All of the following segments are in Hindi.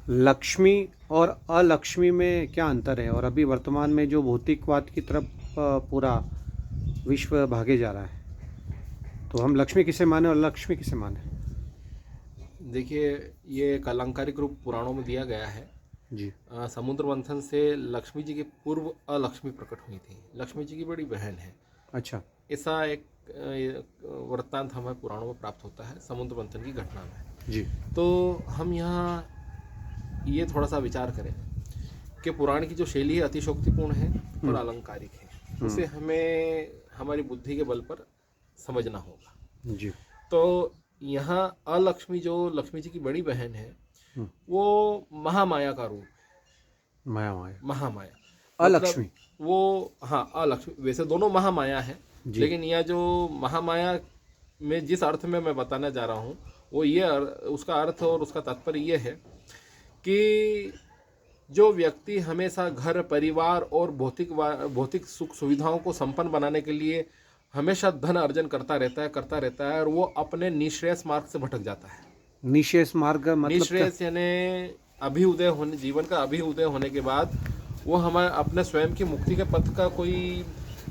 लक्ष्मी और अलक्ष्मी में क्या अंतर है, और अभी वर्तमान में जो भौतिकवाद की तरफ पूरा विश्व भागे जा रहा है, तो हम लक्ष्मी किसे माने और लक्ष्मी किसे माने? देखिए, ये एक अलंकारिक रूप पुराणों में दिया गया है। जी। समुद्र मंथन से लक्ष्मी जी के पूर्व अलक्ष्मी प्रकट हुई थी। लक्ष्मी जी की बड़ी बहन है। अच्छा। ऐसा एक वृत्तांत हमें पुराणों में प्राप्त होता है समुद्र मंथन की घटना में। जी। तो हम यहाँ ये थोड़ा सा विचार करें कि पुराण की जो शैली है अतिशोक्तिपूर्ण है और अलंकारिक है। उसे हमें हमारी बुद्धि के बल पर समझना होगा। जी। तो यहाँ अलक्ष्मी जो लक्ष्मी जी की बड़ी बहन है वो महामाया का रूप है। माया माया महामाया मतलब अलक्ष्मी। वो, हाँ, अलक्ष्मी वैसे दोनों महामाया है, जी। लेकिन यह जो महामाया में जिस अर्थ में मैं बताने जा रहा हूँ वो ये उसका अर्थ और उसका तात्पर्य ये है कि जो व्यक्ति हमेशा घर परिवार और भौतिक सुख सुविधाओं को संपन्न बनाने के लिए हमेशा धन अर्जन करता रहता है और वो अपने निःश्रेयस मार्ग से भटक जाता है। निशेष मार्ग मतलब क्या? निःश्रेयस यानी अभिउदय होने, जीवन का अभिउदय होने के बाद वो हमारे अपने स्वयं की मुक्ति के पथ का कोई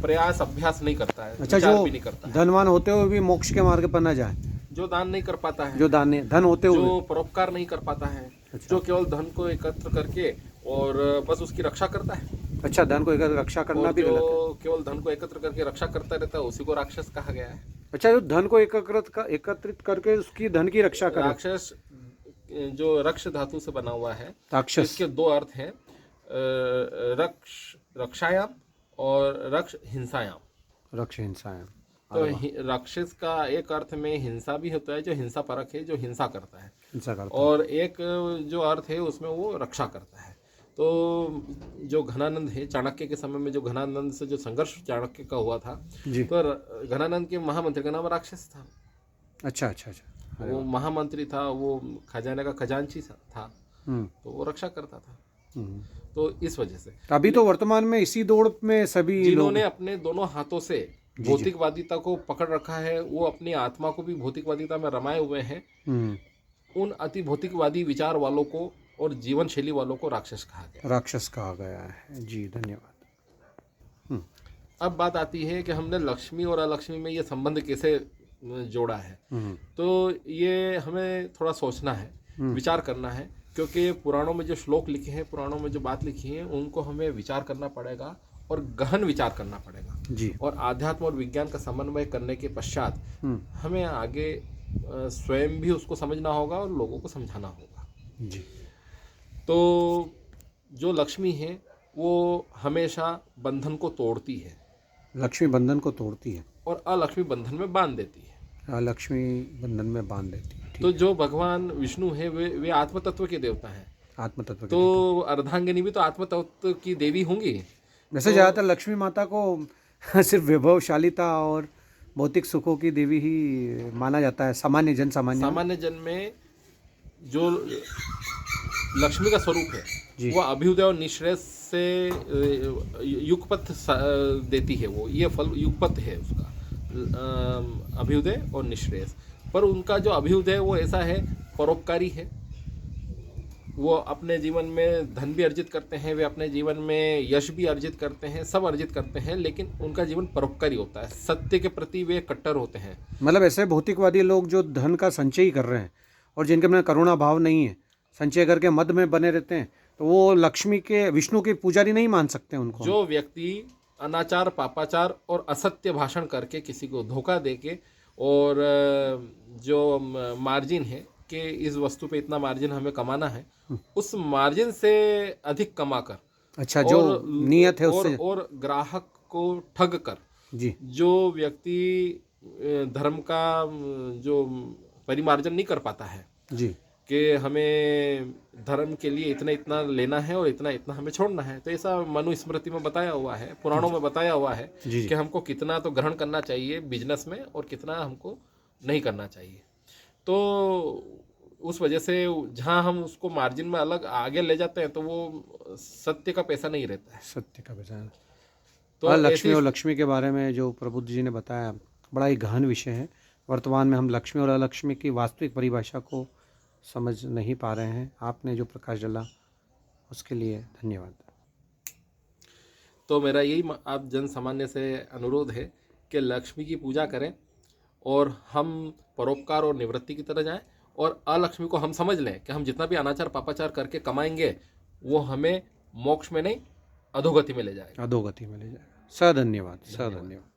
प्रयास अभ्यास नहीं करता है। अच्छा, विचार जो भी नहीं करता है। धनवान होते हुए भी मोक्ष के मार्ग पर न जाए, जो दान नहीं कर पाता है, जो धन होते हुए। जो परोपकार नहीं कर पाता है, अच्छा। जो केवल धन को एकत्र करके और बस उसकी रक्षा करता है, अच्छा, धन को एक रक्षा करना और भी गलत है। जो केवल धन को एकत्र करके रक्षा करता रहता है उसी को राक्षस कहा गया है। अच्छा, जो धन को एकत्रित करके उसकी धन की रक्षा करे। राक्षस जो रक्ष धातु से बना हुआ है, राक्षस। इसके दो अर्थ हैं, रक्षायाम और रक्ष हिंसायाम। रक्ष हिंसायाम। तो राक्षस का एक अर्थ में हिंसा भी होता है, जो हिंसा परक है, जो हिंसा करता है, हिंसा करता और एक जो अर्थ है उसमें वो रक्षा करता है। तो जो घनानंद है, चाणक्य के समय में जो घनानंद से जो संघर्ष चाणक्य का हुआ था, जी। तो घनानंद के महामंत्री का नाम राक्षस था। अच्छा अच्छा अच्छा। वो महामंत्री था, वो खजाने का खजांची था, तो वो रक्षा करता था। तो इस वजह से अभी तो वर्तमान में इसी दौड़ में सभी लोग, जिन्होंने अपने दोनों हाथों से भौतिकवादिता को पकड़ रखा है, वो अपनी आत्मा को भी भौतिकवादिता में रमाए हुए हैं। उन अति भौतिकवादी विचार वालों को और जीवन शैली वालों को राक्षस कहा गया है। जी, धन्यवाद। अब बात आती है कि हमने लक्ष्मी और अलक्ष्मी में ये संबंध कैसे जोड़ा है। तो ये हमें थोड़ा सोचना है, विचार करना है, क्योंकि पुराणों में जो श्लोक लिखे हैं, पुराणों में जो बात लिखी है, उनको हमें विचार करना पड़ेगा और गहन विचार करना पड़ेगा जी। और आध्यात्म और विज्ञान का समन्वय करने के पश्चात हमें आगे स्वयं भी उसको समझना होगा और लोगों को समझाना होगा। जी। तो जो लक्ष्मी है वो हमेशा बंधन को तोड़ती है। लक्ष्मी बंधन को तोड़ती है और अलक्ष्मी बंधन में बांध देती है। लक्ष्मी बंधन में बांध देती है। तो जो भगवान विष्णु है वे आत्म तत्व के देवता हैं। आत्म तत्व। तो अर्धांगिनी भी तो आत्म तत्व की देवी होंगी। वैसे ज़्यादातर लक्ष्मी माता को सिर्फ वैभवशालीता और भौतिक सुखों की देवी ही माना जाता है सामान्य जन में जो लक्ष्मी का स्वरूप है वो अभ्युदय और निःश्रेयस से युगपथ देती है। वो ये फल युगपथ है उसका, अभ्युदय और निःश्रेयस। पर उनका जो अभ्युदय वो ऐसा है, परोपकारी है। वो अपने जीवन में धन भी अर्जित करते हैं, वे अपने जीवन में यश भी अर्जित करते हैं, सब अर्जित करते हैं, लेकिन उनका जीवन परोपकारी होता है। सत्य के प्रति वे कट्टर होते हैं। मतलब ऐसे भौतिकवादी लोग जो धन का संचय कर रहे हैं और जिनके में करुणा भाव नहीं है, संचय करके मद में बने रहते हैं, तो वो लक्ष्मी के, विष्णु के पुजारी नहीं मान सकते उनको। जो व्यक्ति अनाचार, पापाचार और असत्य भाषण करके किसी को धोखा देके और जो मार्जिन है कि इस वस्तु पे इतना मार्जिन हमें कमाना है, उस मार्जिन से अधिक कमाकर, अच्छा, जो नियत है उससे, और ग्राहक को ठग कर जी, जो व्यक्ति धर्म का जो परिमार्जन नहीं कर पाता है जी, कि हमें धर्म के लिए इतना इतना लेना है और इतना इतना हमें छोड़ना है, तो ऐसा मनुस्मृति में बताया हुआ है, पुराणों में बताया हुआ है कि हमको कितना तो ग्रहण करना चाहिए बिजनेस में और कितना हमको नहीं करना चाहिए। तो उस वजह से जहाँ हम उसको मार्जिन में अलग आगे ले जाते हैं तो वो सत्य का पैसा नहीं रहता है। सत्य का पैसा। तो लक्ष्मी और लक्ष्मी के बारे में जो प्रबुद्ध जी ने बताया, बड़ा ही गहन विषय है। वर्तमान में हम लक्ष्मी और अलक्ष्मी की वास्तविक परिभाषा को समझ नहीं पा रहे हैं। आपने जो प्रकाश डाला उसके लिए धन्यवाद। तो मेरा यही आप जन सामान्य से अनुरोध है कि लक्ष्मी की पूजा करें और हम परोपकार और निवृत्ति की तरह जाएं, और अलक्ष्मी को हम समझ लें कि हम जितना भी अनाचार पापाचार करके कमाएंगे वो हमें मोक्ष में नहीं अधोगति में ले जाएगा। अधोगति में ले जाएगा। सधन्यवाद, सधन्यवाद।